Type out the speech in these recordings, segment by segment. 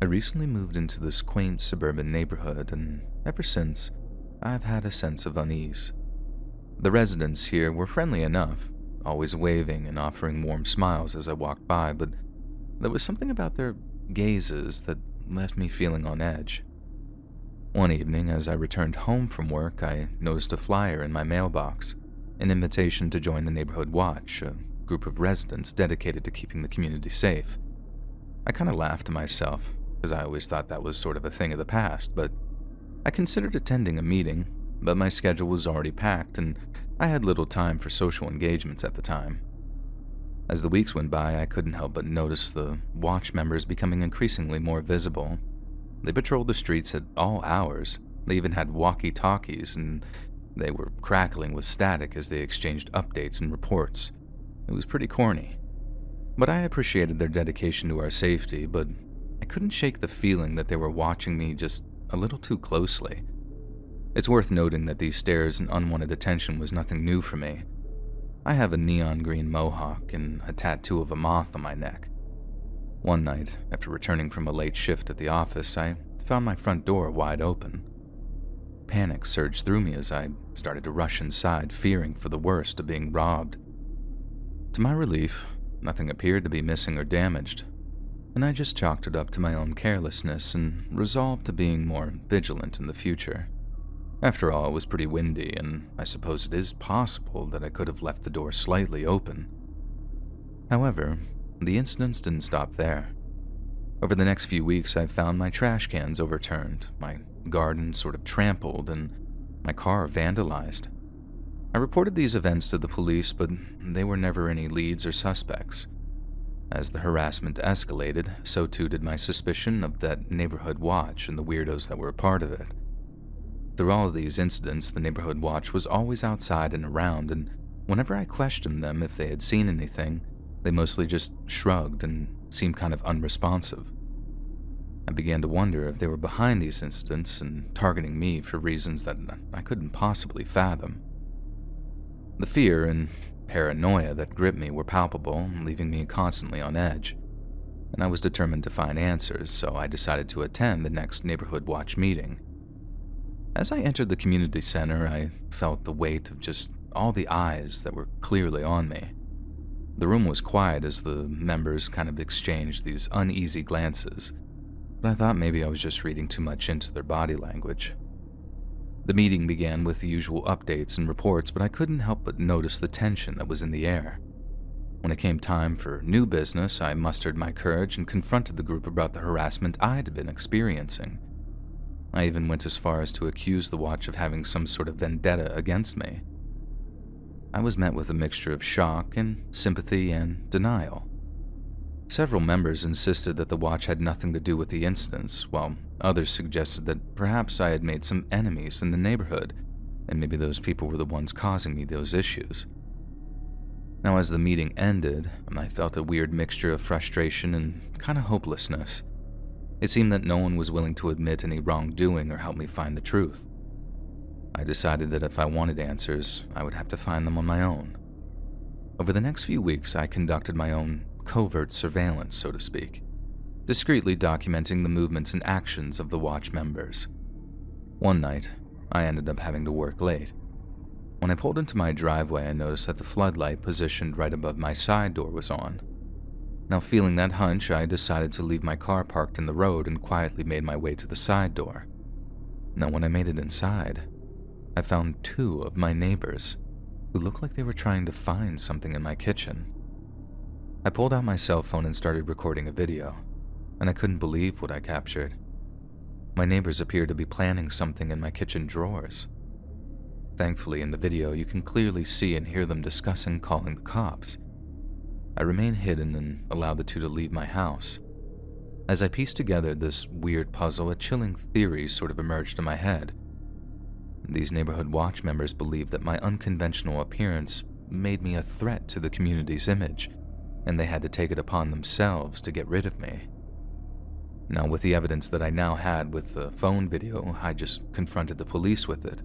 I recently moved into this quaint suburban neighborhood, and ever since, I've had a sense of unease. The residents here were friendly enough, always waving and offering warm smiles as I walked by, but there was something about their gazes that left me feeling on edge. One evening, as I returned home from work, I noticed a flyer in my mailbox, an invitation to join the Neighborhood Watch, a group of residents dedicated to keeping the community safe. I kind of laughed to myself, because I always thought that was sort of a thing of the past, but I considered attending a meeting, but my schedule was already packed and I had little time for social engagements at the time. As the weeks went by, I couldn't help but notice the watch members becoming increasingly more visible. They patrolled the streets at all hours. They even had walkie-talkies, and they were crackling with static as they exchanged updates and reports. It was pretty corny. But I appreciated their dedication to our safety, but I couldn't shake the feeling that they were watching me just a little too closely. It's worth noting that these stares and unwanted attention was nothing new for me. I have a neon green mohawk and a tattoo of a moth on my neck. One night, after returning from a late shift at the office, I found my front door wide open. Panic surged through me as I started to rush inside, fearing for the worst of being robbed. To my relief, nothing appeared to be missing or damaged, and I just chalked it up to my own carelessness and resolved to being more vigilant in the future. After all, it was pretty windy, and I suppose it is possible that I could have left the door slightly open. However, the incidents didn't stop there. Over the next few weeks, I found my trash cans overturned, my garden sort of trampled, and my car vandalized. I reported these events to the police, but they were never any leads or suspects. As the harassment escalated, so too did my suspicion of that neighborhood watch and the weirdos that were a part of it. Through all of these incidents, the neighborhood watch was always outside and around, and whenever I questioned them if they had seen anything, they mostly just shrugged and seemed kind of unresponsive. I began to wonder if they were behind these incidents and targeting me for reasons that I couldn't possibly fathom. The fear and paranoia that gripped me were palpable, leaving me constantly on edge, and I was determined to find answers, so I decided to attend the next neighborhood watch meeting. As I entered the community center, I felt the weight of just all the eyes that were clearly on me. The room was quiet as the members kind of exchanged these uneasy glances, but I thought maybe I was just reading too much into their body language. The meeting began with the usual updates and reports, but I couldn't help but notice the tension that was in the air. When it came time for new business, I mustered my courage and confronted the group about the harassment I'd been experiencing. I even went as far as to accuse the watch of having some sort of vendetta against me. I was met with a mixture of shock and sympathy and denial. Several members insisted that the watch had nothing to do with the incidents, while others suggested that perhaps I had made some enemies in the neighborhood, and maybe those people were the ones causing me those issues. Now, as the meeting ended, I felt a weird mixture of frustration and kind of hopelessness. It seemed that no one was willing to admit any wrongdoing or help me find the truth. I decided that if I wanted answers, I would have to find them on my own. Over the next few weeks, I conducted my own covert surveillance, so to speak, discreetly documenting the movements and actions of the watch members. One night, I ended up having to work late. When I pulled into my driveway, I noticed that the floodlight positioned right above my side door was on. Now, feeling that hunch, I decided to leave my car parked in the road and quietly made my way to the side door. Now, when I made it inside, I found two of my neighbors who looked like they were trying to find something in my kitchen. I pulled out my cell phone and started recording a video, and I couldn't believe what I captured. My neighbors appeared to be planning something in my kitchen drawers. Thankfully, in the video, you can clearly see and hear them discussing calling the cops. I remained hidden and allowed the two to leave my house. As I pieced together this weird puzzle, a chilling theory sort of emerged in my head. These neighborhood watch members believed that my unconventional appearance made me a threat to the community's image, and they had to take it upon themselves to get rid of me. Now, with the evidence that I now had with the phone video, I just confronted the police with it.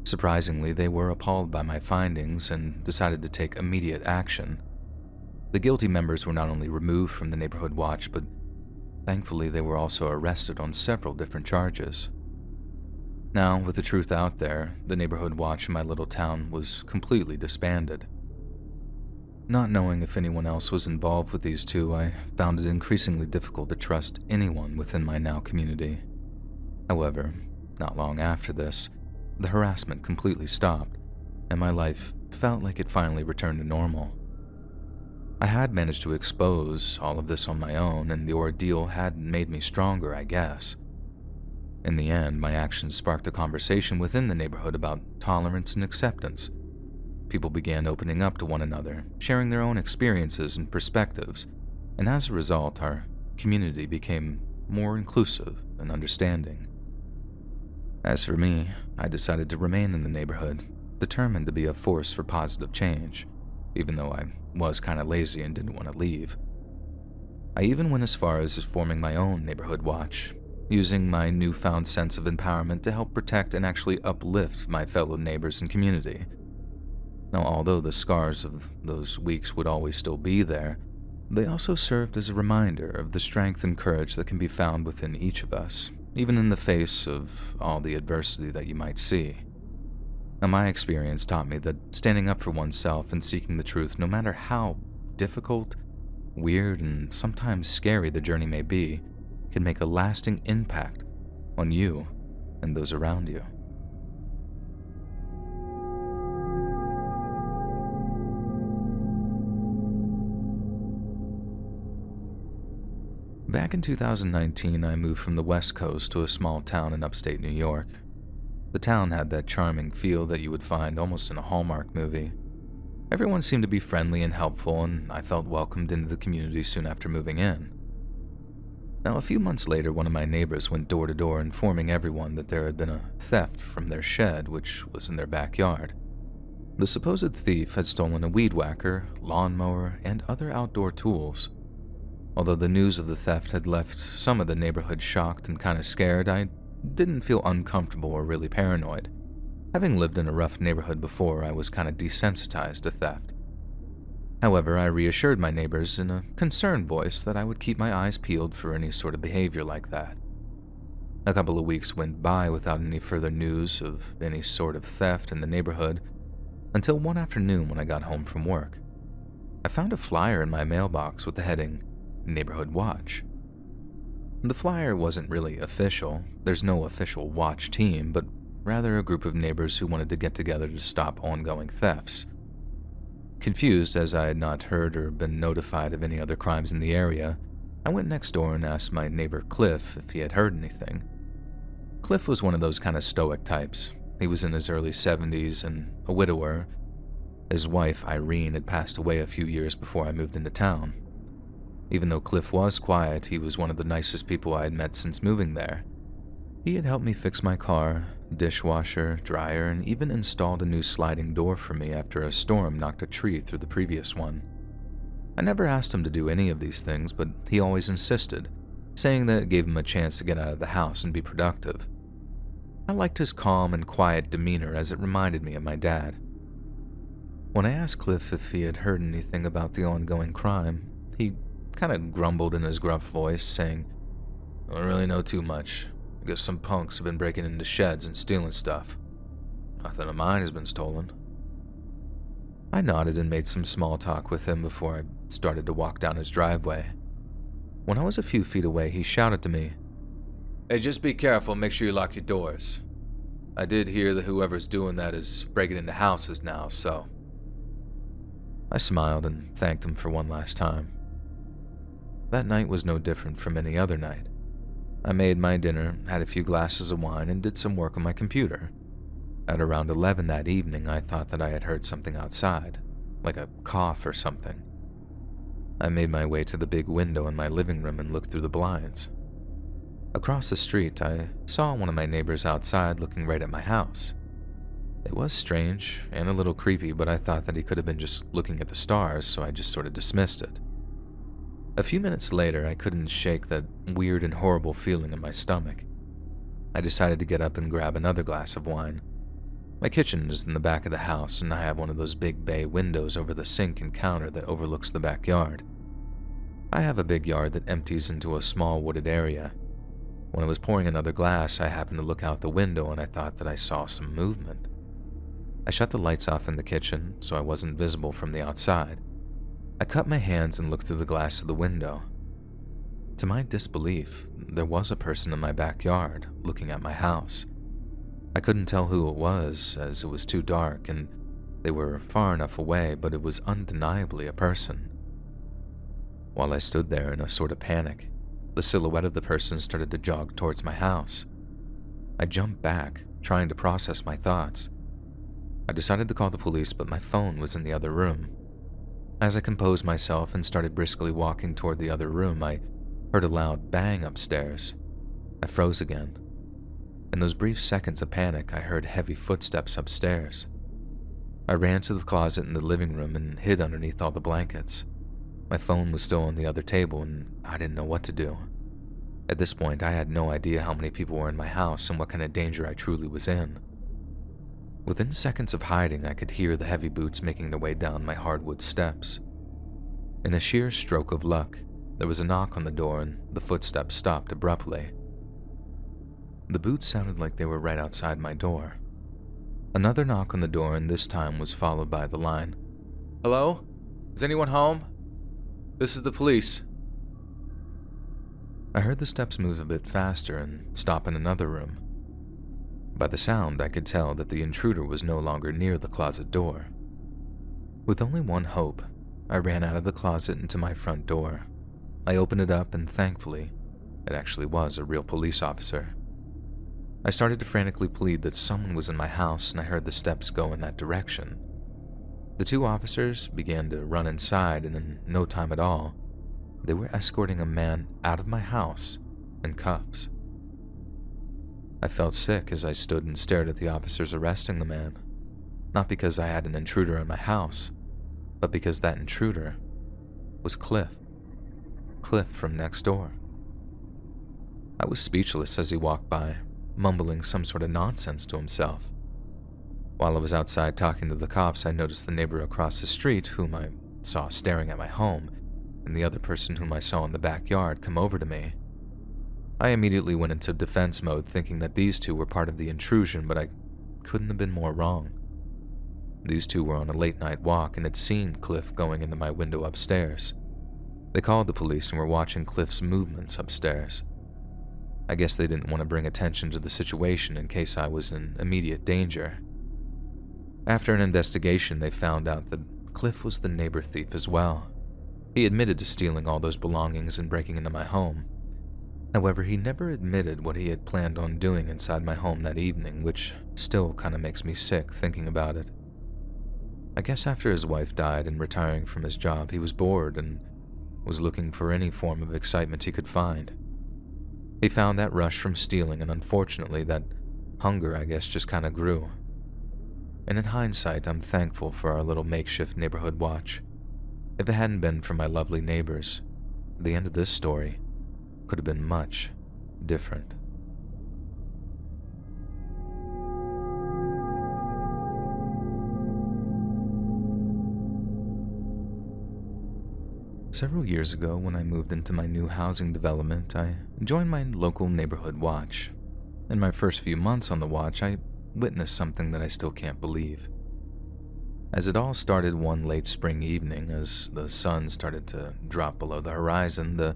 Surprisingly, they were appalled by my findings and decided to take immediate action. The guilty members were not only removed from the neighborhood watch, but Thankfully, they were also arrested on several different charges. Now, with the truth out there, the neighborhood watch in my little town was completely disbanded. Not knowing if anyone else was involved with these two, I found it increasingly difficult to trust anyone within my now community. However, not long after this, the harassment completely stopped, and my life felt like it finally returned to normal. I had managed to expose all of this on my own, and the ordeal had made me stronger, I guess. In the end, my actions sparked a conversation within the neighborhood about tolerance and acceptance. People began opening up to one another, sharing their own experiences and perspectives, and as a result, our community became more inclusive and understanding. As for me, I decided to remain in the neighborhood, determined to be a force for positive change, even though I was kind of lazy and didn't want to leave. I even went as far as forming my own neighborhood watch, using my newfound sense of empowerment to help protect and actually uplift my fellow neighbors and community. Now, although the scars of those weeks would always still be there, they also served as a reminder of the strength and courage that can be found within each of us, even in the face of all the adversity that you might see. Now, my experience taught me that standing up for oneself and seeking the truth, no matter how difficult, weird, and sometimes scary the journey may be, can make a lasting impact on you and those around you. Back in 2019, I moved from the West Coast to a small town in upstate New York. The town had that charming feel that you would find almost in a Hallmark movie. Everyone seemed to be friendly and helpful, and I felt welcomed into the community soon after moving in. Now, a few months later, one of my neighbors went door to door informing everyone that there had been a theft from their shed, which was in their backyard. The supposed thief had stolen a weed whacker, lawnmower, and other outdoor tools. Although the news of the theft had left some of the neighborhood shocked and kind of scared, I didn't feel uncomfortable or really paranoid. Having lived in a rough neighborhood before, I was kind of desensitized to theft. However, I reassured my neighbors in a concerned voice that I would keep my eyes peeled for any sort of behavior like that. A couple of weeks went by without any further news of any sort of theft in the neighborhood, until one afternoon when I got home from work. I found a flyer in my mailbox with the heading, Neighborhood Watch. The flyer wasn't really official. There's no official watch team, but rather a group of neighbors who wanted to get together to stop ongoing thefts. Confused, as I had not heard or been notified of any other crimes in the area, I went next door and asked my neighbor Cliff if he had heard anything. Cliff was one of those kind of stoic types. He was in his early 70s and a widower. His wife, Irene, had passed away a few years before I moved into town. Even though Cliff was quiet, he was one of the nicest people I had met since moving there. He had helped me fix my car, dishwasher, dryer, and even installed a new sliding door for me after a storm knocked a tree through the previous one. I never asked him to do any of these things, but he always insisted, saying that it gave him a chance to get out of the house and be productive. I liked his calm and quiet demeanor as it reminded me of my dad. When I asked Cliff if he had heard anything about the ongoing crime, he kind of grumbled in his gruff voice, saying, "I don't really know too much. I guess some punks have been breaking into sheds and stealing stuff. Nothing of mine has been stolen." I nodded and made some small talk with him before I started to walk down his driveway. When I was a few feet away, he shouted to me, "Hey, just be careful and make sure you lock your doors. I did hear that whoever's doing that is breaking into houses now, so." I smiled and thanked him for one last time. That night was no different from any other night. I made my dinner, had a few glasses of wine, and did some work on my computer. At around 11 that evening, I thought that I had heard something outside, like a cough or something. I made my way to the big window in my living room and looked through the blinds. Across the street, I saw one of my neighbors outside looking right at my house. It was strange and a little creepy, but I thought that he could have been just looking at the stars, so I just sort of dismissed it. A few minutes later, I couldn't shake that weird and horrible feeling in my stomach. I decided to get up and grab another glass of wine. My kitchen is in the back of the house, and I have one of those big bay windows over the sink and counter that overlooks the backyard. I have a big yard that empties into a small wooded area. When I was pouring another glass, I happened to look out the window and I thought that I saw some movement. I shut the lights off in the kitchen so I wasn't visible from the outside. I cut my hands and looked through the glass of the window. To my disbelief, there was a person in my backyard looking at my house. I couldn't tell who it was as it was too dark and they were far enough away, but it was undeniably a person. While I stood there in a sort of panic, the silhouette of the person started to jog towards my house. I jumped back, trying to process my thoughts. I decided to call the police, but my phone was in the other room. As I composed myself and started briskly walking toward the other room, I heard a loud bang upstairs. I froze again. In those brief seconds of panic, I heard heavy footsteps upstairs. I ran to the closet in the living room and hid underneath all the blankets. My phone was still on the other table and I didn't know what to do. At this point, I had no idea how many people were in my house and what kind of danger I truly was in. Within seconds of hiding, I could hear the heavy boots making their way down my hardwood steps. In a sheer stroke of luck, there was a knock on the door and the footsteps stopped abruptly. The boots sounded like they were right outside my door. Another knock on the door and this time was followed by the line, "Hello? Is anyone home? This is the police." I heard the steps move a bit faster and stop in another room. By the sound, I could tell that the intruder was no longer near the closet door. With only one hope, I ran out of the closet into my front door. I opened it up and thankfully, it actually was a real police officer. I started to frantically plead that someone was in my house and I heard the steps go in that direction. The two officers began to run inside and in no time at all, they were escorting a man out of my house in cuffs. I felt sick as I stood and stared at the officers arresting the man, not because I had an intruder in my house, but because that intruder was Cliff. Cliff from next door. I was speechless as he walked by, mumbling some sort of nonsense to himself. While I was outside talking to the cops, I noticed the neighbor across the street whom I saw staring at my home, and the other person whom I saw in the backyard come over to me. I immediately went into defense mode thinking that these two were part of the intrusion, but I couldn't have been more wrong. These two were on a late night walk and had seen Cliff going into my window upstairs. They called the police and were watching Cliff's movements upstairs. I guess they didn't want to bring attention to the situation in case I was in immediate danger. After an investigation, they found out that Cliff was the neighbor thief as well. He admitted to stealing all those belongings and breaking into my home. However, he never admitted what he had planned on doing inside my home that evening, which still kind of makes me sick thinking about it. I guess after his wife died and retiring from his job, he was bored and was looking for any form of excitement he could find. He found that rush from stealing, and unfortunately, that hunger, I guess, just kind of grew. And in hindsight, I'm thankful for our little makeshift neighborhood watch. If it hadn't been for my lovely neighbors, the end of this story could have been much different. Several years ago, when I moved into my new housing development, I joined my local neighborhood watch. In my first few months on the watch, I witnessed something that I still can't believe. As it all started one late spring evening, as the sun started to drop below the horizon, the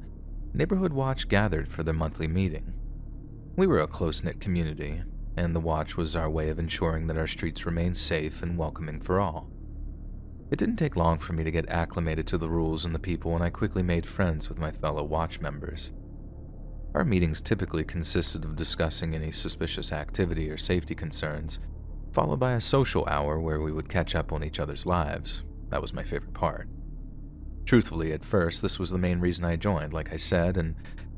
neighborhood watch gathered for their monthly meeting. We were a close-knit community, and the watch was our way of ensuring that our streets remained safe and welcoming for all. It didn't take long for me to get acclimated to the rules and the people, and I quickly made friends with my fellow watch members. Our meetings typically consisted of discussing any suspicious activity or safety concerns, followed by a social hour where we would catch up on each other's lives. That was my favorite part. Truthfully, at first, this was the main reason I joined, like I said, and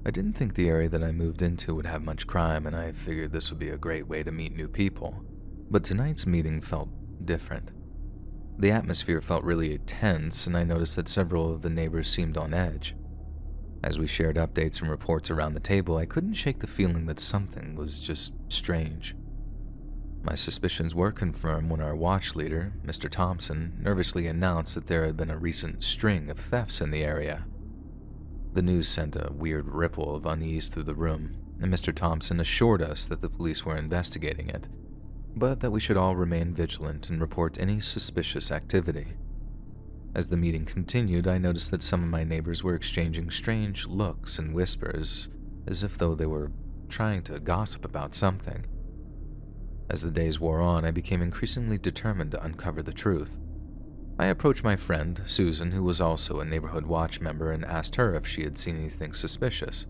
I didn't think the area that I moved into would have much crime, and I figured this would be a great way to meet new people. But tonight's meeting felt different. The atmosphere felt really tense, and I noticed that several of the neighbors seemed on edge. As we shared updates and reports around the table, I couldn't shake the feeling that something was just strange. My suspicions were confirmed when our watch leader, Mr. Thompson, nervously announced that there had been a recent string of thefts in the area. The news sent a weird ripple of unease through the room, and Mr. Thompson assured us that the police were investigating it, but that we should all remain vigilant and report any suspicious activity. As the meeting continued, I noticed that some of my neighbors were exchanging strange looks and whispers, as if though they were trying to gossip about something. As the days wore on, I became increasingly determined to uncover the truth. I approached my friend, Susan, who was also a neighborhood watch member, and asked her if she had seen anything suspicious.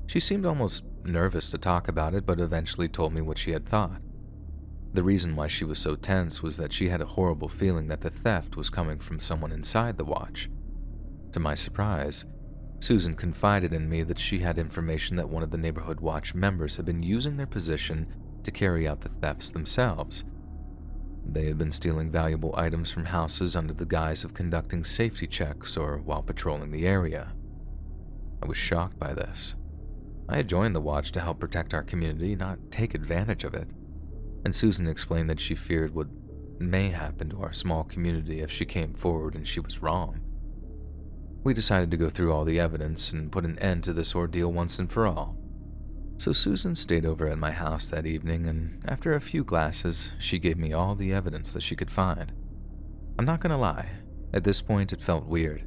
She seemed almost nervous to talk about it, but eventually told me what she had thought. The reason why she was so tense was that she had a horrible feeling that the theft was coming from someone inside the watch. To my surprise, Susan confided in me that she had information that one of the neighborhood watch members had been using their position to carry out the thefts themselves. They had been stealing valuable items from houses under the guise of conducting safety checks or while patrolling the area. I was shocked by this. I had joined the watch to help protect our community, not take advantage of it, and Susan explained that she feared what may happen to our small community if she came forward and she was wrong. We decided to go through all the evidence and put an end to this ordeal once and for all. So Susan stayed over at my house that evening, and after a few glasses, she gave me all the evidence that she could find. I'm not gonna lie, at this point it felt weird.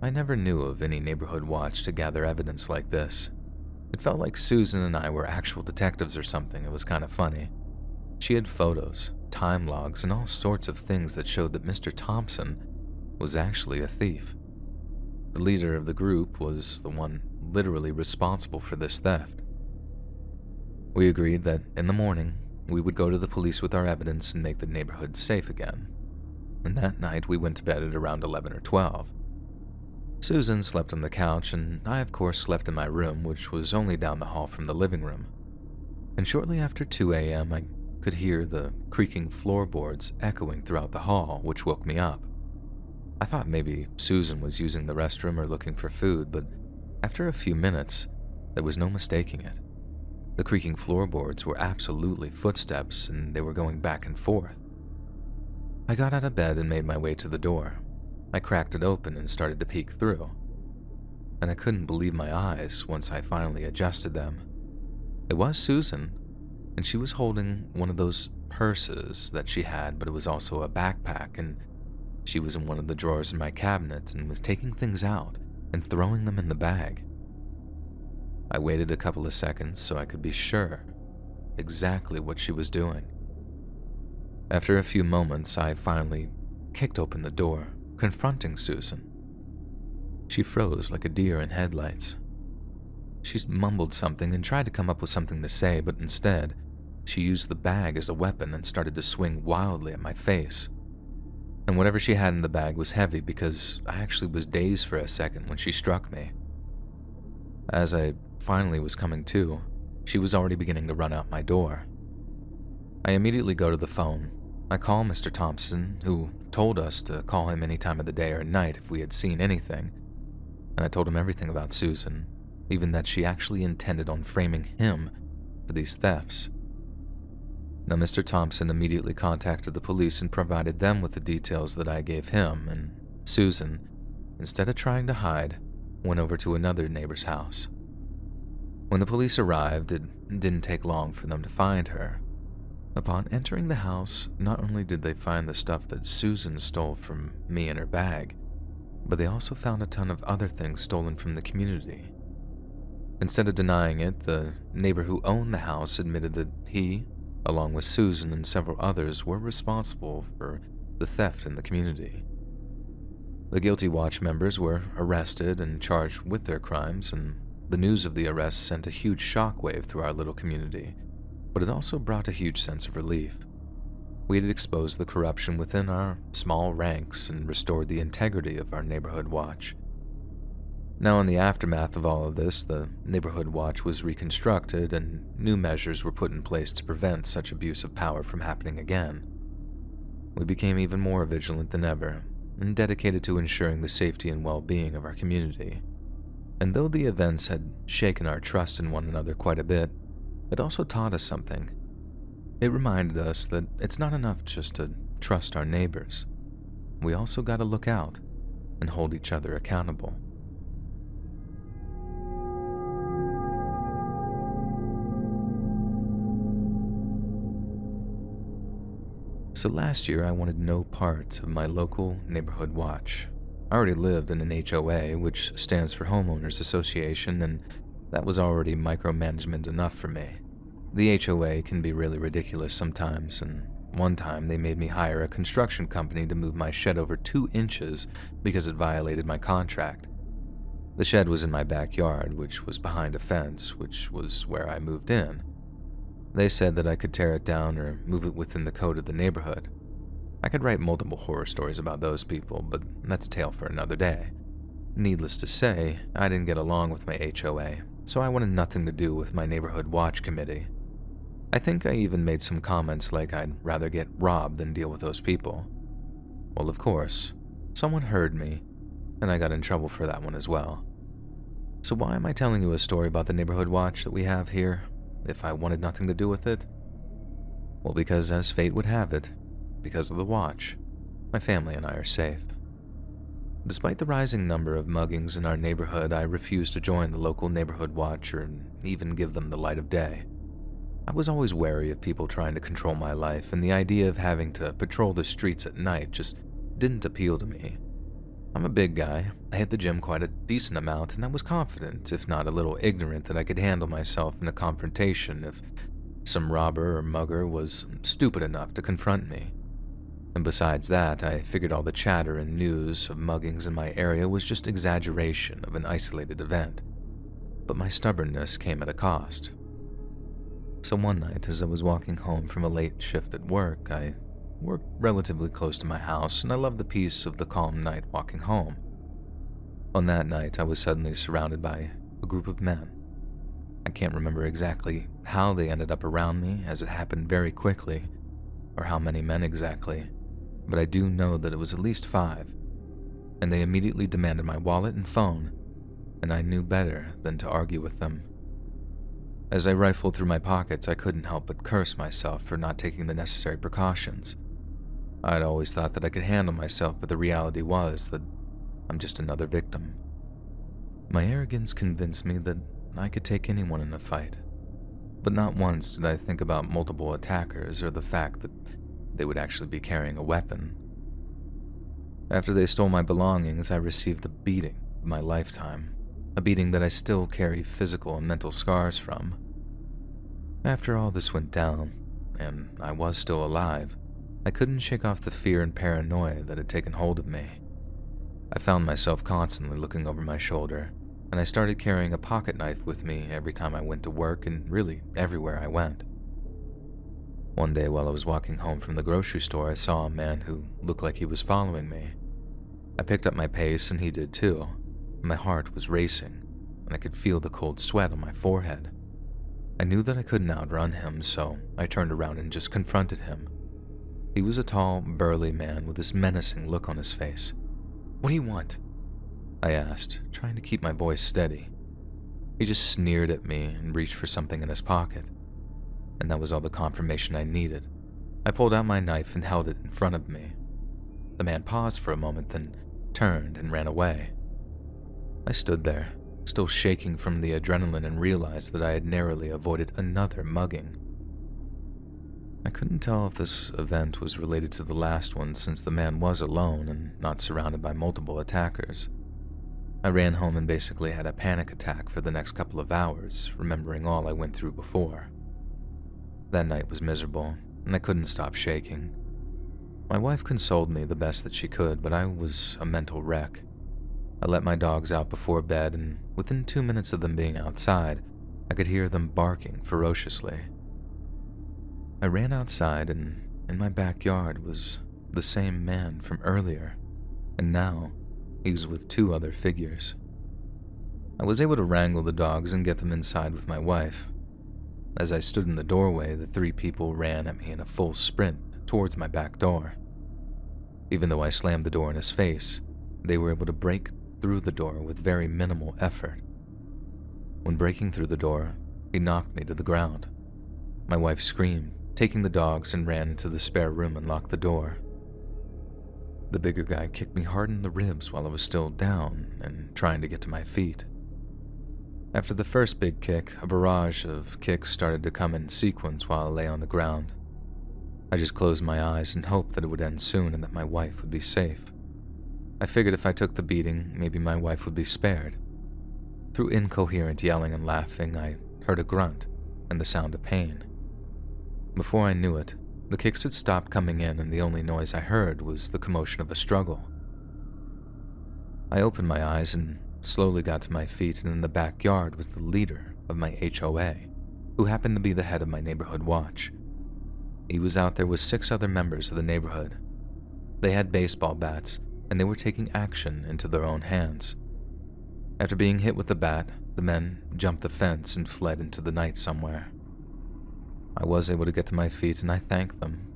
I never knew of any neighborhood watch to gather evidence like this. It felt like Susan and I were actual detectives or something. It was kind of funny. She had photos, time logs, and all sorts of things that showed that Mr. Thompson was actually a thief. The leader of the group was the one literally responsible for this theft. We agreed that in the morning, we would go to the police with our evidence and make the neighborhood safe again. And that night, we went to bed at around 11 or 12. Susan slept on the couch, and I, of course, slept in my room, which was only down the hall from the living room. And shortly after 2 a.m., I could hear the creaking floorboards echoing throughout the hall, which woke me up. I thought maybe Susan was using the restroom or looking for food, but after a few minutes, there was no mistaking it. The creaking floorboards were absolutely footsteps, and they were going back and forth. I got out of bed and made my way to the door. I cracked it open and started to peek through. And I couldn't believe my eyes once I finally adjusted them. It was Susan, and she was holding one of those purses that she had, but it was also a backpack, and she was in one of the drawers in my cabinet and was taking things out and throwing them in the bag. I waited a couple of seconds so I could be sure exactly what she was doing. After a few moments, I finally kicked open the door, confronting Susan. She froze like a deer in headlights. She mumbled something and tried to come up with something to say, but instead, she used the bag as a weapon and started to swing wildly at my face. And whatever she had in the bag was heavy because I actually was dazed for a second when she struck me. As I finally was coming to, she was already beginning to run out my door. I immediately go to the phone. I call Mr. Thompson, who told us to call him any time of the day or night if we had seen anything, and I told him everything about Susan, even that she actually intended on framing him for these thefts. Now, Mr. Thompson immediately contacted the police and provided them with the details that I gave him, and Susan, instead of trying to hide, went over to another neighbor's house. When the police arrived, it didn't take long for them to find her. Upon entering the house, not only did they find the stuff that Susan stole from me in her bag, but they also found a ton of other things stolen from the community. Instead of denying it, the neighbor who owned the house admitted that he, along with Susan and several others, were responsible for the theft in the community. The guilty watch members were arrested and charged with their crimes, and the news of the arrests sent a huge shockwave through our little community, but it also brought a huge sense of relief. We had exposed the corruption within our small ranks and restored the integrity of our neighborhood watch. Now, in the aftermath of all of this, the neighborhood watch was reconstructed and new measures were put in place to prevent such abuse of power from happening again. We became even more vigilant than ever and dedicated to ensuring the safety and well-being of our community. And though the events had shaken our trust in one another quite a bit, it also taught us something. It reminded us that it's not enough just to trust our neighbors. We also got to look out and hold each other accountable. So last year, I wanted no part of my local neighborhood watch. I already lived in an HOA, which stands for Homeowners Association, and that was already micromanagement enough for me. The HOA can be really ridiculous sometimes, and one time they made me hire a construction company to move my shed over 2 inches because it violated my contract. The shed was in my backyard, which was behind a fence, which was where I moved in. They said that I could tear it down or move it within the code of the neighborhood. I could write multiple horror stories about those people, but that's a tale for another day. Needless to say, I didn't get along with my HOA, so I wanted nothing to do with my neighborhood watch committee. I think I even made some comments like I'd rather get robbed than deal with those people. Well, of course, someone heard me, and I got in trouble for that one as well. So why am I telling you a story about the neighborhood watch that we have here, if I wanted nothing to do with it? Well, because as fate would have it, because of the watch, my family and I are safe. Despite the rising number of muggings in our neighborhood, I refused to join the local neighborhood watch or even give them the light of day. I was always wary of people trying to control my life, and the idea of having to patrol the streets at night just didn't appeal to me. I'm a big guy, I hit the gym quite a decent amount, and I was confident, if not a little ignorant, that I could handle myself in a confrontation if some robber or mugger was stupid enough to confront me. And besides that, I figured all the chatter and news of muggings in my area was just exaggeration of an isolated event. But my stubbornness came at a cost. So one night, as I was walking home from a late shift at work, I worked relatively close to my house, and I loved the peace of the calm night walking home. On that night, I was suddenly surrounded by a group of men. I can't remember exactly how they ended up around me, as it happened very quickly, or how many men exactly, but I do know that it was at least 5, and they immediately demanded my wallet and phone, and I knew better than to argue with them. As I rifled through my pockets, I couldn't help but curse myself for not taking the necessary precautions. I'd always thought that I could handle myself, but the reality was that I'm just another victim. My arrogance convinced me that I could take anyone in a fight, but not once did I think about multiple attackers or the fact that they would actually be carrying a weapon. After they stole my belongings, I received the beating of my lifetime, a beating that I still carry physical and mental scars from. After all this went down, and I was still alive, I couldn't shake off the fear and paranoia that had taken hold of me. I found myself constantly looking over my shoulder, and I started carrying a pocket knife with me every time I went to work and really everywhere I went. One day while I was walking home from the grocery store, I saw a man who looked like he was following me. I picked up my pace and he did too. My heart was racing, and I could feel the cold sweat on my forehead. I knew that I couldn't outrun him, so I turned around and just confronted him. He was a tall, burly man with this menacing look on his face. "What do you want?" I asked, trying to keep my voice steady. He just sneered at me and reached for something in his pocket, and that was all the confirmation I needed. I pulled out my knife and held it in front of me. The man paused for a moment, then turned and ran away. I stood there, still shaking from the adrenaline, and realized that I had narrowly avoided another mugging. I couldn't tell if this event was related to the last one, since the man was alone and not surrounded by multiple attackers. I ran home and basically had a panic attack for the next couple of hours, remembering all I went through before. That night was miserable, and I couldn't stop shaking. My wife consoled me the best that she could, but I was a mental wreck. I let my dogs out before bed, and within 2 minutes of them being outside, I could hear them barking ferociously. I ran outside, and in my backyard was the same man from earlier, and now he was with 2 other figures. I was able to wrangle the dogs and get them inside with my wife. As I stood in the doorway, the 3 people ran at me in a full sprint towards my back door. Even though I slammed the door in his face, they were able to break through the door with very minimal effort. When breaking through the door, he knocked me to the ground. My wife screamed, taking the dogs, and ran into the spare room and locked the door. The bigger guy kicked me hard in the ribs while I was still down and trying to get to my feet. After the first big kick, a barrage of kicks started to come in sequence while I lay on the ground. I just closed my eyes and hoped that it would end soon and that my wife would be safe. I figured if I took the beating, maybe my wife would be spared. Through incoherent yelling and laughing, I heard a grunt and the sound of pain. Before I knew it, the kicks had stopped coming in and the only noise I heard was the commotion of a struggle. I opened my eyes and slowly got to my feet, and in the backyard was the leader of my HOA, who happened to be the head of my neighborhood watch. He was out there with 6 other members of the neighborhood. They had baseball bats, and they were taking action into their own hands. After being hit with the bat, the men jumped the fence and fled into the night somewhere. I was able to get to my feet, and I thanked them,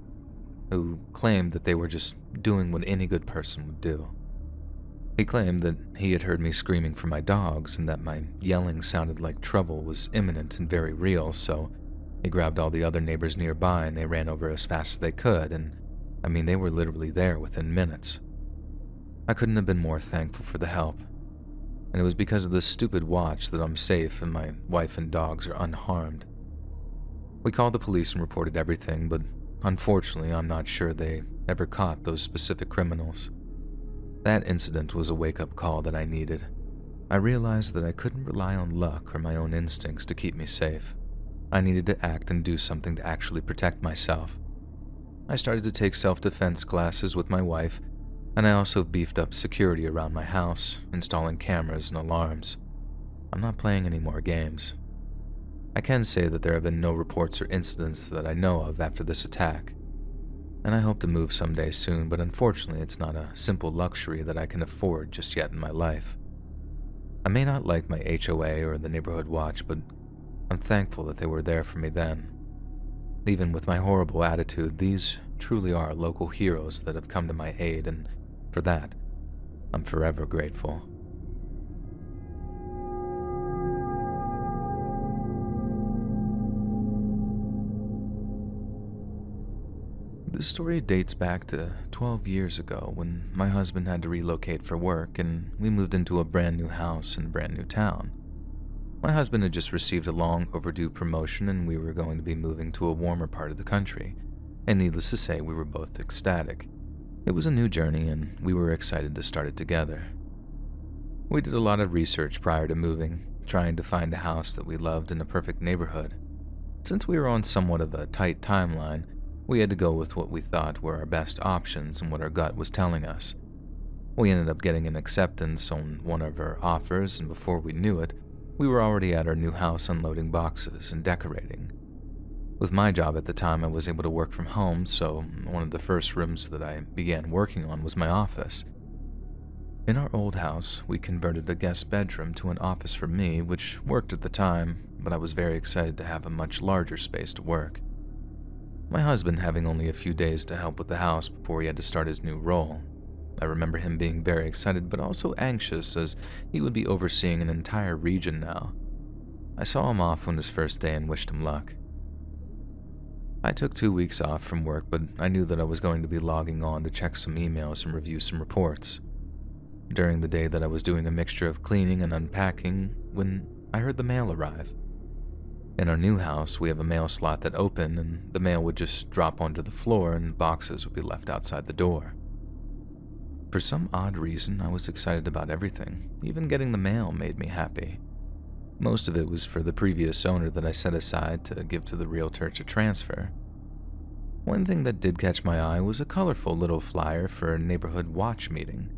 who claimed that they were just doing what any good person would do. He claimed that he had heard me screaming for my dogs and that my yelling sounded like trouble was imminent and very real, so he grabbed all the other neighbors nearby and they ran over as fast as they could, and they were literally there within minutes. I couldn't have been more thankful for the help, and it was because of this stupid watch that I'm safe and my wife and dogs are unharmed. We called the police and reported everything, but unfortunately I'm not sure they ever caught those specific criminals. That incident was a wake-up call that I needed. I realized that I couldn't rely on luck or my own instincts to keep me safe. I needed to act and do something to actually protect myself. I started to take self-defense classes with my wife, and I also beefed up security around my house, installing cameras and alarms. I'm not playing any more games. I can say that there have been no reports or incidents that I know of after this attack, and I hope to move someday soon, but unfortunately it's not a simple luxury that I can afford just yet in my life. I may not like my HOA or the neighborhood watch, but I'm thankful that they were there for me then. Even with my horrible attitude, these truly are local heroes that have come to my aid, and for that, I'm forever grateful. This story dates back to 12 years ago when my husband had to relocate for work and we moved into a brand new house in a brand new town. My husband had just received a long overdue promotion and we were going to be moving to a warmer part of the country, and needless to say, we were both ecstatic. It was a new journey and we were excited to start it together. We did a lot of research prior to moving, trying to find a house that we loved in a perfect neighborhood. Since we were on somewhat of a tight timeline, we had to go with what we thought were our best options and what our gut was telling us. We ended up getting an acceptance on one of our offers, and before we knew it, we were already at our new house unloading boxes and decorating. With my job at the time, I was able to work from home, so one of the first rooms that I began working on was my office. In our old house, we converted a guest bedroom to an office for me, which worked at the time, but I was very excited to have a much larger space to work. My husband having only a few days to help with the house before he had to start his new role. I remember him being very excited but also anxious as he would be overseeing an entire region now. I saw him off on his first day and wished him luck. I took 2 weeks off from work, but I knew that I was going to be logging on to check some emails and review some reports. During the day that I was doing a mixture of cleaning and unpacking when I heard the mail arrive. In our new house, we have a mail slot that opened and the mail would just drop onto the floor and boxes would be left outside the door. For some odd reason, I was excited about everything. Even getting the mail made me happy. Most of it was for the previous owner that I set aside to give to the realtor to transfer. One thing that did catch my eye was a colorful little flyer for a neighborhood watch meeting.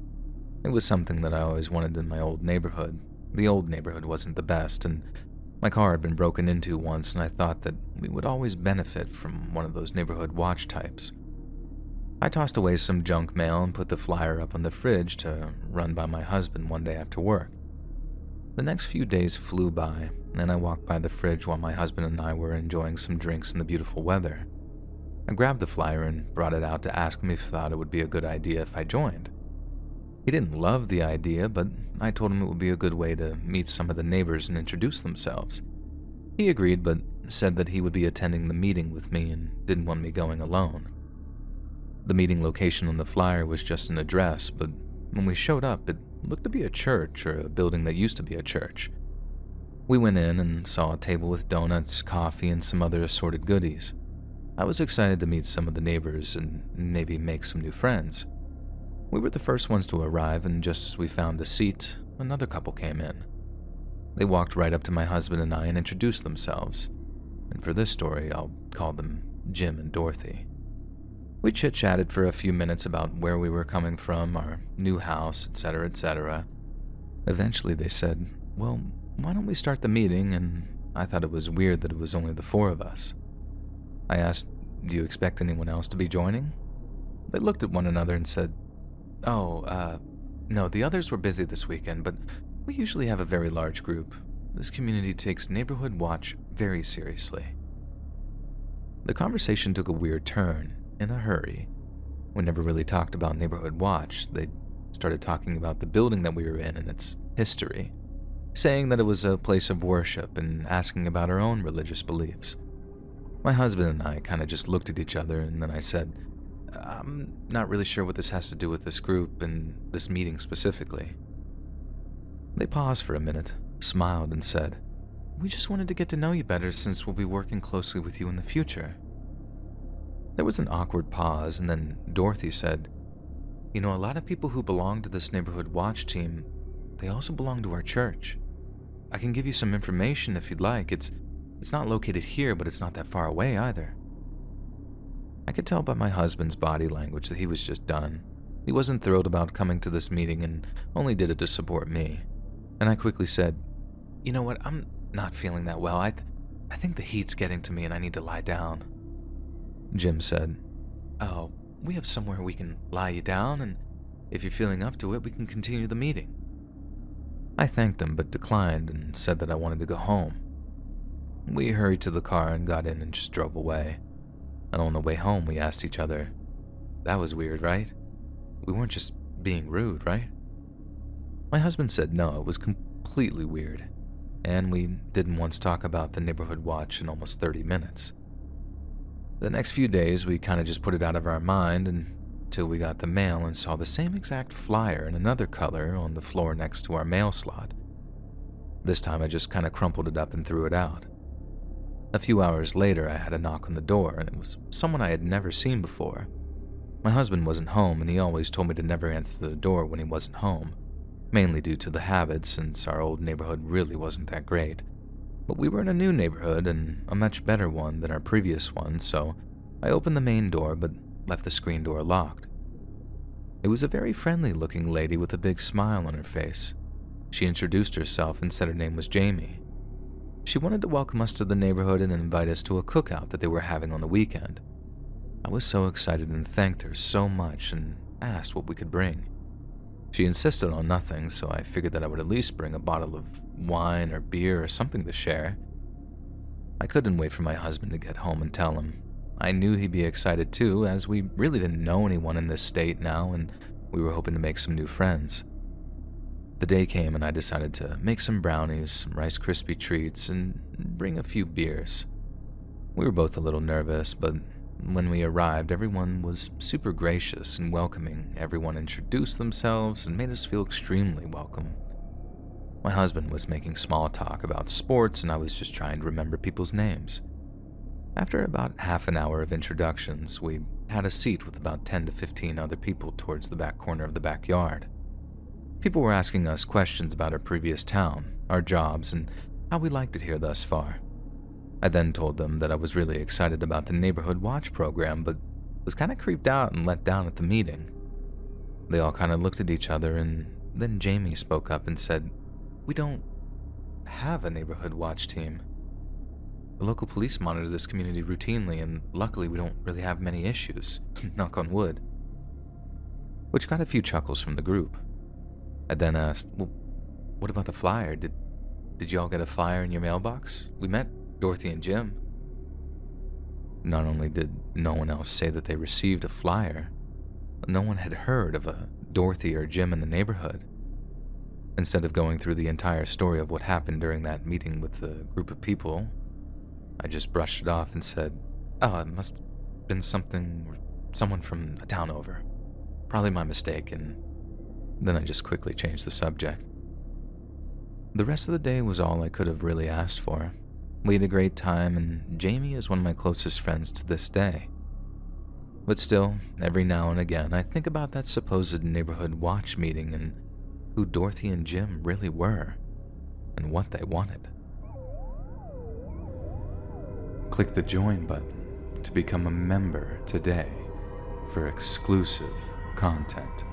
It was something that I always wanted in my old neighborhood. The old neighborhood wasn't the best, and my car had been broken into once, and I thought that we would always benefit from one of those neighborhood watch types. I tossed away some junk mail and put the flyer up on the fridge to run by my husband one day after work. The next few days flew by, and I walked by the fridge while my husband and I were enjoying some drinks in the beautiful weather. I grabbed the flyer and brought it out to ask him if he thought it would be a good idea if I joined. He didn't love the idea, but I told him it would be a good way to meet some of the neighbors and introduce themselves. He agreed, but said that he would be attending the meeting with me and didn't want me going alone. The meeting location on the flyer was just an address, but when we showed up, it looked to be a church or a building that used to be a church. We went in and saw a table with donuts, coffee, and some other assorted goodies. I was excited to meet some of the neighbors and maybe make some new friends. We were the first ones to arrive, and just as we found a seat, another couple came in. They walked right up to my husband and I and introduced themselves. And for this story, I'll call them Jim and Dorothy. We chit-chatted for a few minutes about where we were coming from, our new house, etc., etc. Eventually they said, "Well, why don't we start the meeting?" And I thought it was weird that it was only the four of us. I asked, "Do you expect anyone else to be joining?" They looked at one another and said, no, the others were busy this weekend, but we usually have a very large group. This community takes neighborhood watch very seriously." The conversation took a weird turn, in a hurry. We never really talked about neighborhood watch. They started talking about the building that we were in and its history, saying that it was a place of worship and asking about our own religious beliefs. My husband and I kind of just looked at each other, and then I said, "I'm not really sure what this has to do with this group and this meeting specifically." They paused for a minute, smiled, and said, "We just wanted to get to know you better since we'll be working closely with you in the future." There was an awkward pause, and then Dorothy said, "You know, a lot of people who belong to this neighborhood watch team, they also belong to our church. I can give you some information if you'd like. It's not located here, but it's not that far away either." I could tell by my husband's body language that he was just done. He wasn't thrilled about coming to this meeting and only did it to support me. And I quickly said, "You know what, I'm not feeling that well. I think the heat's getting to me and I need to lie down." Jim said, "Oh, we have somewhere we can lie you down, and if you're feeling up to it, we can continue the meeting." I thanked him but declined and said that I wanted to go home. We hurried to the car and got in and just drove away. And on the way home, we asked each other, "That was weird, right? We weren't just being rude, right?" My husband said no, it was completely weird, and we didn't once talk about the neighborhood watch in almost 30 minutes. The next few days, we kind of just put it out of our mind until we got the mail and saw the same exact flyer in another color on the floor next to our mail slot. This time, I just kind of crumpled it up and threw it out. A few hours later, I had a knock on the door, and it was someone I had never seen before. My husband wasn't home, and he always told me to never answer the door when he wasn't home, mainly due to the habit since our old neighborhood really wasn't that great. But we were in a new neighborhood, and a much better one than our previous one, so I opened the main door but left the screen door locked. It was a very friendly-looking lady with a big smile on her face. She introduced herself and said her name was Jamie. She wanted to welcome us to the neighborhood and invite us to a cookout that they were having on the weekend. I was so excited and thanked her so much and asked what we could bring. She insisted on nothing, so I figured that I would at least bring a bottle of wine or beer or something to share. I couldn't wait for my husband to get home and tell him. I knew he'd be excited too, as we really didn't know anyone in this state now and we were hoping to make some new friends. The day came and I decided to make some brownies, some Rice Krispie treats, and bring a few beers. We were both a little nervous, but when we arrived, everyone was super gracious and welcoming. Everyone introduced themselves and made us feel extremely welcome. My husband was making small talk about sports, and I was just trying to remember people's names. After about half an hour of introductions, we had a seat with about 10 to 15 other people towards the back corner of the backyard. People were asking us questions about our previous town, our jobs, and how we liked it here thus far. I then told them that I was really excited about the neighborhood watch program, but was kind of creeped out and let down at the meeting. They all kind of looked at each other, and then Jamie spoke up and said, "We don't have a neighborhood watch team. The local police monitor this community routinely, and luckily we don't really have many issues, knock on wood." Which got a few chuckles from the group. I then asked, "Well, what about the flyer? Did y'all get a flyer in your mailbox? We met Dorothy and Jim." Not only did no one else say that they received a flyer, no one had heard of a Dorothy or Jim in the neighborhood. Instead of going through the entire story of what happened during that meeting with the group of people, I just brushed it off and said, "Oh, it must have been someone from a town over. Probably my mistake," and then I just quickly changed the subject. The rest of the day was all I could have really asked for. We had a great time, and Jamie is one of my closest friends to this day. But still, every now and again, I think about that supposed neighborhood watch meeting and who Dorothy and Jim really were and what they wanted. Click the join button to become a member today for exclusive content.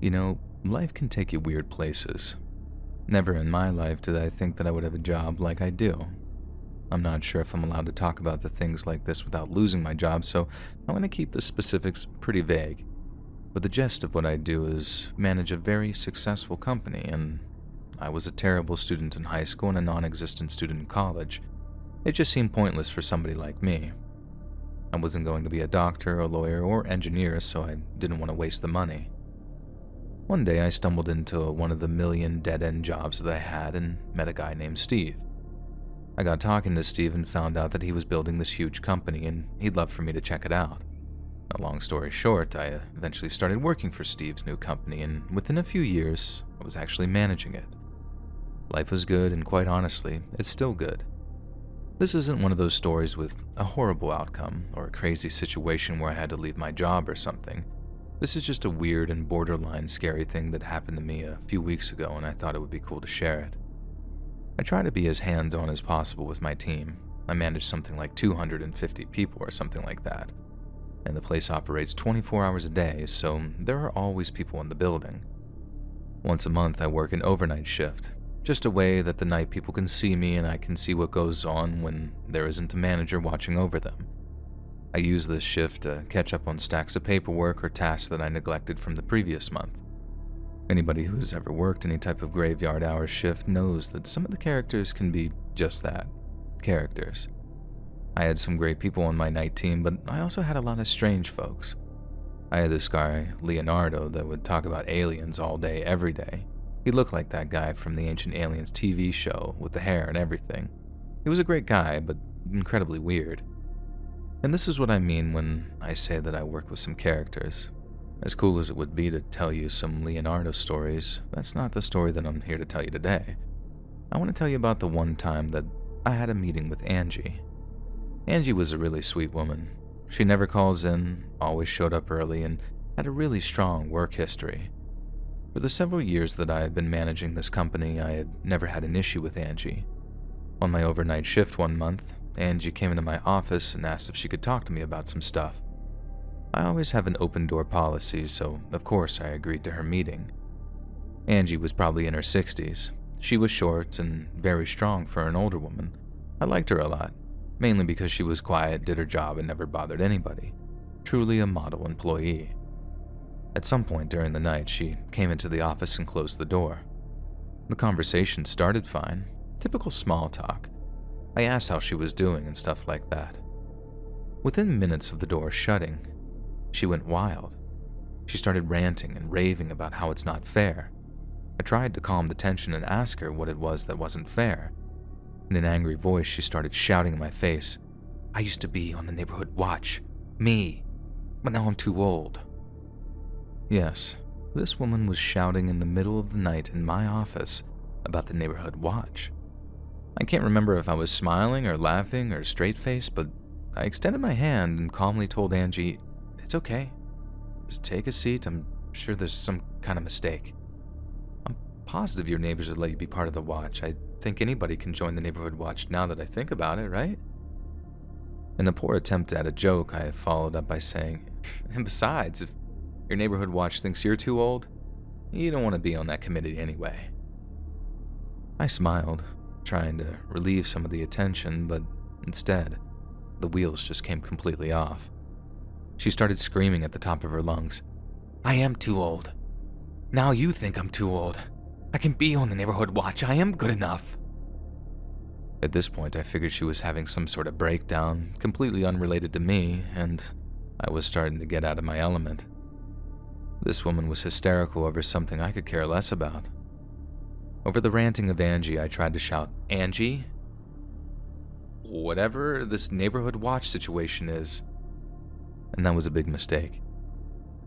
You know, life can take you weird places. Never in my life did I think that I would have a job like I do. I'm not sure if I'm allowed to talk about the things like this without losing my job, so I'm going to keep the specifics pretty vague. But the gist of what I do is manage a very successful company, and I was a terrible student in high school and a non-existent student in college. It just seemed pointless for somebody like me. I wasn't going to be a doctor, a lawyer, or engineer, so I didn't want to waste the money. One day I stumbled into one of the million dead-end jobs that I had and met a guy named Steve. I got talking to Steve and found out that he was building this huge company and he'd love for me to check it out. A long story short, I eventually started working for Steve's new company, and within a few years, I was actually managing it. Life was good, and quite honestly, it's still good. This isn't one of those stories with a horrible outcome or a crazy situation where I had to leave my job or something. This is just a weird and borderline scary thing that happened to me a few weeks ago, and I thought it would be cool to share it. I try to be as hands-on as possible with my team. I manage something like 250 people or something like that. And the place operates 24 hours a day, so there are always people in the building. Once a month, I work an overnight shift, just a way that the night people can see me and I can see what goes on when there isn't a manager watching over them. I use this shift to catch up on stacks of paperwork or tasks that I neglected from the previous month. Anybody who's ever worked any type of graveyard hour shift knows that some of the characters can be just that, characters. I had some great people on my night team, but I also had a lot of strange folks. I had this guy, Leonardo, that would talk about aliens all day, every day. He looked like that guy from the Ancient Aliens TV show, with the hair and everything. He was a great guy, but incredibly weird. And this is what I mean when I say that I work with some characters. As cool as it would be to tell you some Leonardo stories, that's not the story that I'm here to tell you today. I want to tell you about the one time that I had a meeting with Angie. Angie was a really sweet woman. She never calls in, always showed up early, and had a really strong work history. For the several years that I had been managing this company, I had never had an issue with Angie. On my overnight shift one month, Angie came into my office and asked if she could talk to me about some stuff. I always have an open door policy, so of course I agreed to her meeting. Angie was probably in her 60s. She was short and very strong for an older woman. I liked her a lot, mainly because she was quiet, did her job, and never bothered anybody. Truly a model employee. At some point during the night, she came into the office and closed the door. The conversation started fine, typical small talk. I asked how she was doing and stuff like that. Within minutes of the door shutting, she went wild. She started ranting and raving about how it's not fair. I tried to calm the tension and ask her what it was that wasn't fair. In an angry voice, she started shouting in my face, "I used to be on the neighborhood watch. Me. But now I'm too old." Yes, this woman was shouting in the middle of the night in my office about the neighborhood watch. I can't remember if I was smiling or laughing or straight-faced, but I extended my hand and calmly told Angie, "It's okay. Just take a seat. I'm sure there's some kind of mistake. I'm positive your neighbors would let you be part of the watch. I think anybody can join the neighborhood watch now that I think about it, right?" In a poor attempt at a joke, I followed up by saying, "And besides, if your neighborhood watch thinks you're too old, you don't want to be on that committee anyway." I smiled, trying to relieve some of the attention, but instead, the wheels just came completely off. She started screaming at the top of her lungs, "I am too old. Now you think I'm too old. I can be on the neighborhood watch. I am good enough." At this point, I figured she was having some sort of breakdown, completely unrelated to me, and I was starting to get out of my element. This woman was hysterical over something I could care less about. Over the ranting of Angie, I tried to shout, "Angie, whatever this neighborhood watch situation is." And that was a big mistake.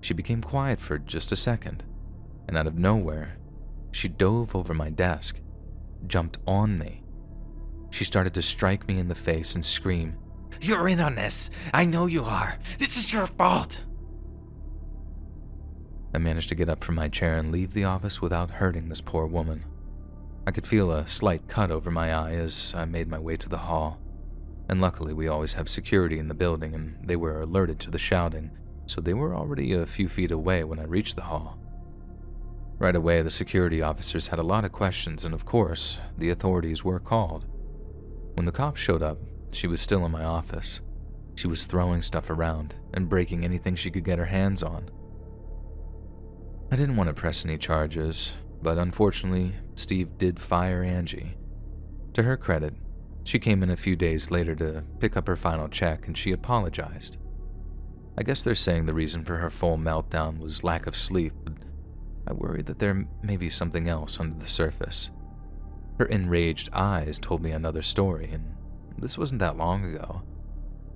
She became quiet for just a second, and out of nowhere, she dove over my desk. jumped on me. She started to strike me in the face and scream, "You're in on this! I know you are! This is your fault!" I managed to get up from my chair and leave the office without hurting this poor woman. I could feel a slight cut over my eye as I made my way to the hall, and luckily we always have security in the building and they were alerted to the shouting, so they were already a few feet away when I reached the hall. Right away, the security officers had a lot of questions, and of course, the authorities were called. When the cops showed up, she was still in my office. She was throwing stuff around and breaking anything she could get her hands on. I didn't want to press any charges, but unfortunately, Steve did fire Angie. To her credit, she came in a few days later to pick up her final check and she apologized. I guess they're saying the reason for her full meltdown was lack of sleep, but I worry that there may be something else under the surface. Her enraged eyes told me another story, and this wasn't that long ago,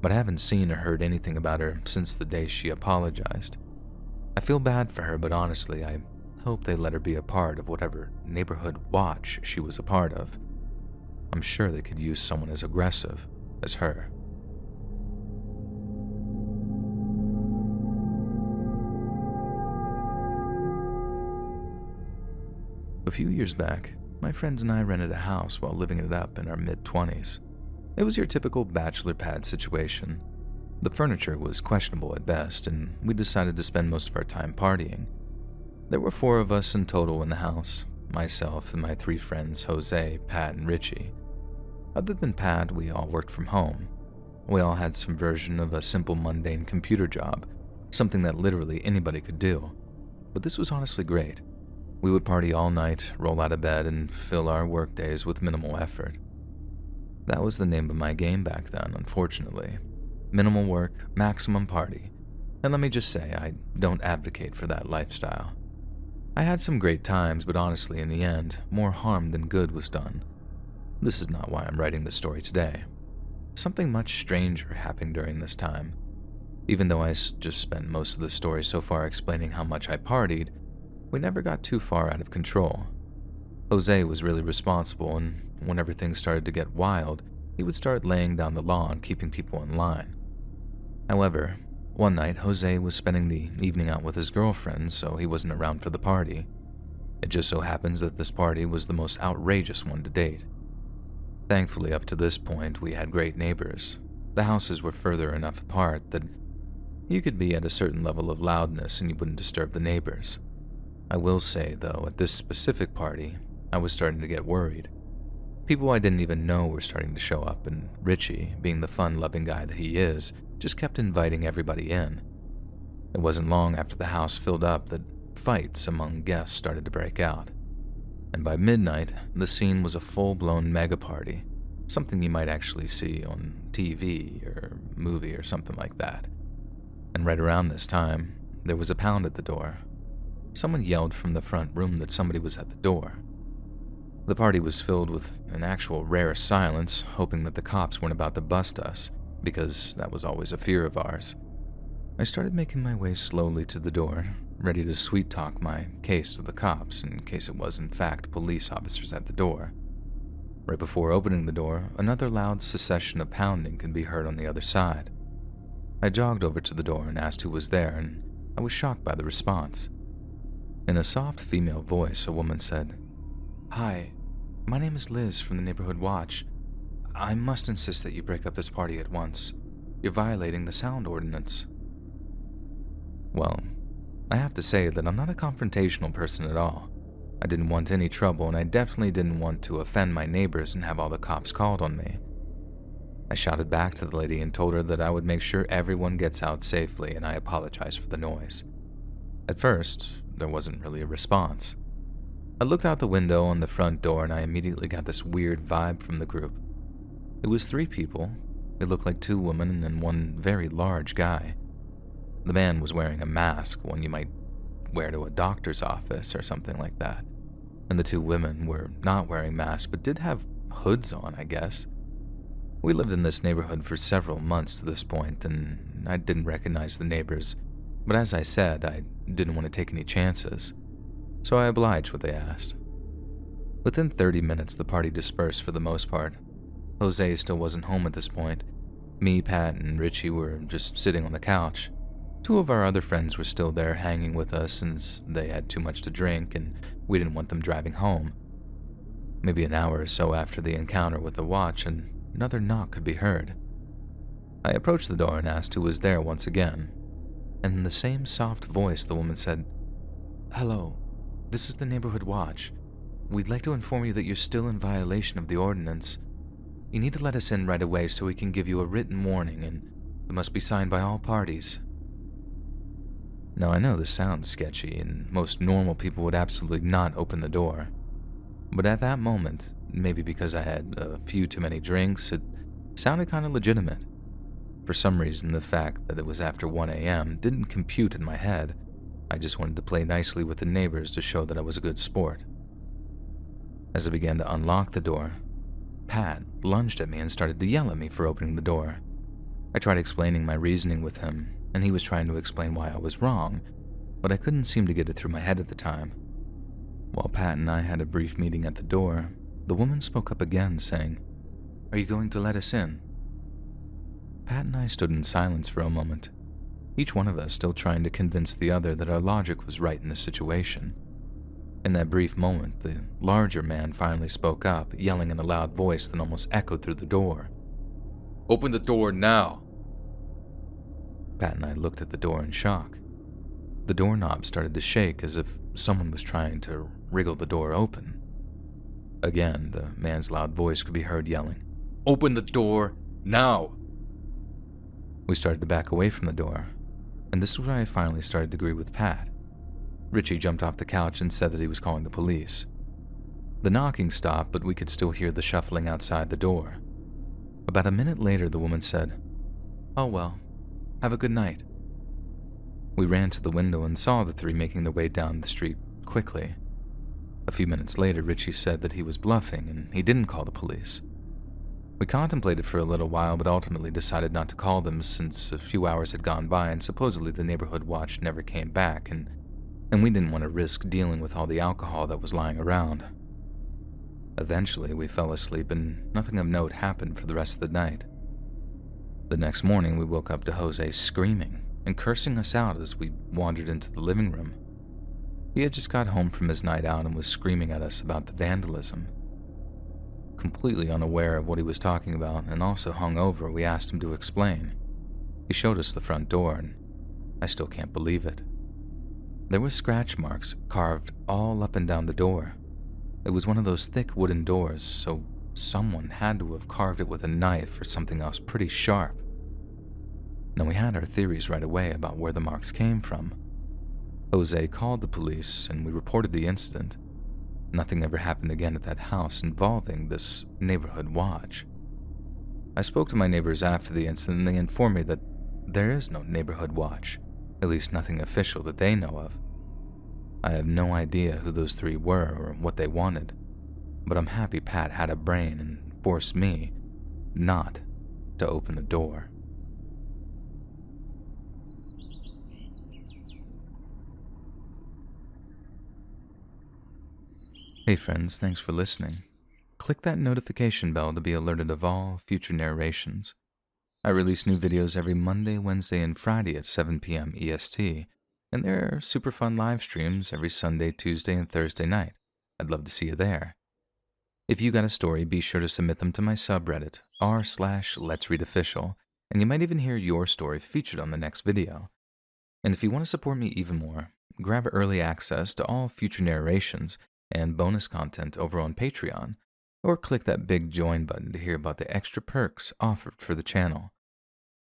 but I haven't seen or heard anything about her since the day she apologized. I feel bad for her, but honestly, I hope they let her be a part of whatever neighborhood watch she was a part of. I'm sure they could use someone as aggressive as her. A few years back, my friends and I rented a house while living it up in our mid-20s. It was your typical bachelor pad situation. The furniture was questionable at best, and we decided to spend most of our time partying. There were 4 of us in total in the house, myself and my 3 friends, Jose, Pat, and Richie. Other than Pat, we all worked from home. We all had some version of a simple mundane computer job, something that literally anybody could do. But this was honestly great. We would party all night, roll out of bed, and fill our work days with minimal effort. That was the name of my game back then, unfortunately. Minimal work, maximum party. And let me just say, I don't advocate for that lifestyle. I had some great times, but honestly, in the end, more harm than good was done. This is not why I'm writing this story today. Something much stranger happened during this time. Even though I just spent most of the story so far explaining how much I partied, we never got too far out of control. Jose was really responsible, and whenever things started to get wild, he would start laying down the law and keeping people in line. However, one night Jose was spending the evening out with his girlfriend, so he wasn't around for the party. It just so happens that this party was the most outrageous one to date. Thankfully, up to this point, we had great neighbors. The houses were further enough apart that you could be at a certain level of loudness and you wouldn't disturb the neighbors. I will say, though, at this specific party, I was starting to get worried. People I didn't even know were starting to show up, and Richie, being the fun-loving guy that he is, just kept inviting everybody in. It wasn't long after the house filled up that fights among guests started to break out. And by midnight, the scene was a full-blown mega-party, something you might actually see on TV or movie or something like that. And right around this time, there was a pound at the door. Someone yelled from the front room that somebody was at the door. The party was filled with an actual rare silence, hoping that the cops weren't about to bust us, because that was always a fear of ours. I started making my way slowly to the door, ready to sweet-talk my case to the cops in case it was in fact police officers at the door. Right before opening the door, another loud succession of pounding could be heard on the other side. I jogged over to the door and asked who was there, and I was shocked by the response. In a soft female voice, a woman said, "Hi, my name is Liz from the Neighborhood Watch. I must insist that you break up this party at once. You're violating the sound ordinance." Well, I have to say that I'm not a confrontational person at all. I didn't want any trouble, and I definitely didn't want to offend my neighbors and have all the cops called on me. I shouted back to the lady and told her that I would make sure everyone gets out safely, and I apologized for the noise. At first, there wasn't really a response. I looked out the window on the front door and I immediately got this weird vibe from the group. It was 3 people. It looked like 2 women and 1 very large guy. The man was wearing a mask, one you might wear to a doctor's office or something like that. And the 2 women were not wearing masks but did have hoods on, I guess. We lived in this neighborhood for several months to this point, and I didn't recognize the neighbors, but as I said, I didn't want to take any chances, so I obliged what they asked. Within 30 minutes, the party dispersed for the most part. Jose still wasn't home at this point. Me, Pat, and Richie were just sitting on the couch. Two of our other friends were still there hanging with us since they had too much to drink and we didn't want them driving home. Maybe an hour or so after the encounter with the watch, another knock could be heard. I approached the door and asked who was there once again, and in the same soft voice the woman said, "Hello, this is the neighborhood watch. We'd like to inform you that you're still in violation of the ordinance. You need to let us in right away so we can give you a written warning, and it must be signed by all parties." Now, I know this sounds sketchy, and most normal people would absolutely not open the door. But at that moment, maybe because I had a few too many drinks, it sounded kind of legitimate. For some reason, the fact that it was after 1 a.m. didn't compute in my head. I just wanted to play nicely with the neighbors to show that I was a good sport. As I began to unlock the door, Pat lunged at me and started to yell at me for opening the door. I tried explaining my reasoning with him, and he was trying to explain why I was wrong, but I couldn't seem to get it through my head at the time. While Pat and I had a brief meeting at the door, the woman spoke up again, saying, "Are you going to let us in?" Pat and I stood in silence for a moment, each one of us still trying to convince the other that our logic was right in this situation. In that brief moment, the larger man finally spoke up, yelling in a loud voice that almost echoed through the door, "Open the door now!" Pat and I looked at the door in shock. The doorknob started to shake as if someone was trying to wriggle the door open. Again, the man's loud voice could be heard yelling, "Open the door now!" We started to back away from the door, and this is where I finally started to agree with Pat. Richie jumped off the couch and said that he was calling the police. The knocking stopped, but we could still hear the shuffling outside the door. About a minute later, the woman said, "Oh well, have a good night." We ran to the window and saw the three making their way down the street quickly. A few minutes later, Richie said that he was bluffing and he didn't call the police. We contemplated for a little while, but ultimately decided not to call them since a few hours had gone by and supposedly the neighborhood watch never came back, and we didn't want to risk dealing with all the alcohol that was lying around. Eventually, we fell asleep and nothing of note happened for the rest of the night. The next morning, we woke up to Jose screaming and cursing us out as we wandered into the living room. He had just got home from his night out and was screaming at us about the vandalism. Completely unaware of what he was talking about and also hungover, we asked him to explain. He showed us the front door, and I still can't believe it. There were scratch marks carved all up and down the door. It was one of those thick wooden doors, so someone had to have carved it with a knife or something else pretty sharp. Now, we had our theories right away about where the marks came from. Jose called the police and we reported the incident. Nothing ever happened again at that house involving this neighborhood watch. I spoke to my neighbors after the incident and they informed me that there is no neighborhood watch, at least nothing official that they know of. I have no idea who those three were or what they wanted, but I'm happy Pat had a brain and forced me not to open the door. Hey friends, thanks for listening. Click that notification bell to be alerted of all future narrations. I release new videos every Monday, Wednesday, and Friday at 7 p.m. EST, and there are super fun live streams every Sunday, Tuesday, and Thursday night. I'd love to see you there. If you got a story, be sure to submit them to my subreddit, r/letsreadofficial, and you might even hear your story featured on the next video. And if you want to support me even more, grab early access to all future narrations and bonus content over on Patreon, or click that big join button to hear about the extra perks offered for the channel.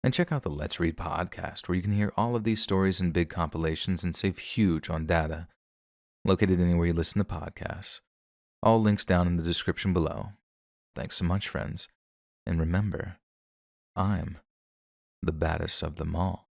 And check out the Let's Read podcast, where you can hear all of these stories in big compilations and save huge on data. Located anywhere you listen to podcasts. All links down in the description below. Thanks so much, friends. And remember, I'm the baddest of them all.